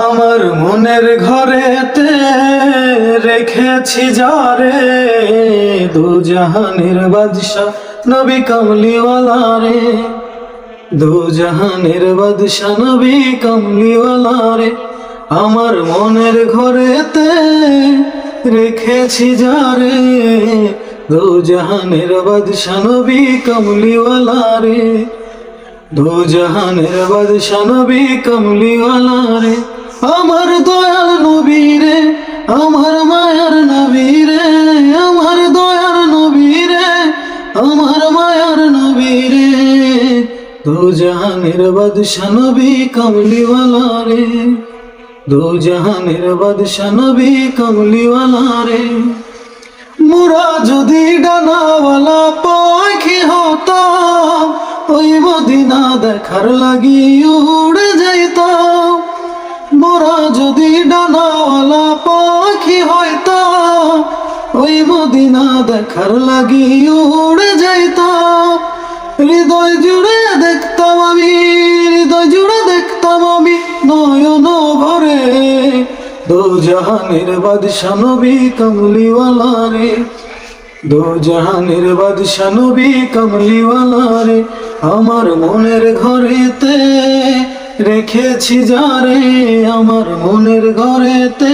আমার মনের ঘরেতে রেখেছি যারে, দু জাহানের বাদশা নবী কামলিওয়ালা রে, দু জাহানের বাদশা নবী কামলিওয়ালা রে। আমার মনের ঘরেতে রেখেছি যারে, দু জাহানের বাদশা নবী কামলিওয়ালা রে, দু জাহানের বাদশা নবী কামলিওয়ালা রে। আমার দয়াল নবী রে, আমার মায়ার নবী রে, আমার দয়ার নবী রে, আমার মায়ার নবী রে, দু জাহানের বাদশা নবী কামলিওয়ালা রে, দু জাহানের বাদশা নবী কামলিওয়ালা রে। মোরা যদি ডানাওয়ালা পাখি হতাম, ওই মদিনা দেখার লাগি উড়ে যাইতাম। মোরা যদি ডানাওয়ালা পাখি হইতাম, ওই মদিনা দেখার লাগি উড়ে যাইতাম। হৃদয় জুড়ে দেখতাম আমি, হৃদয় জুড়ে দেখতাম আমি নয়ন ভরে, দু জাহানের বাদশা নবী কামলিওয়ালা রে, দু জাহানের বাদশা নবী কামলিওয়ালা রে। আমার মনের ঘরেতে রেখেছি যারে, আমার মনের ঘরেতে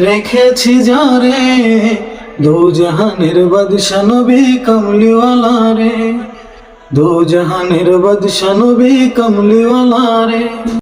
রেখেছি যারে, দু জাহানের বাদশা নবী কামলিওয়ালা রে, দু জাহানের বাদশা নবী কামলিওয়ালা রে।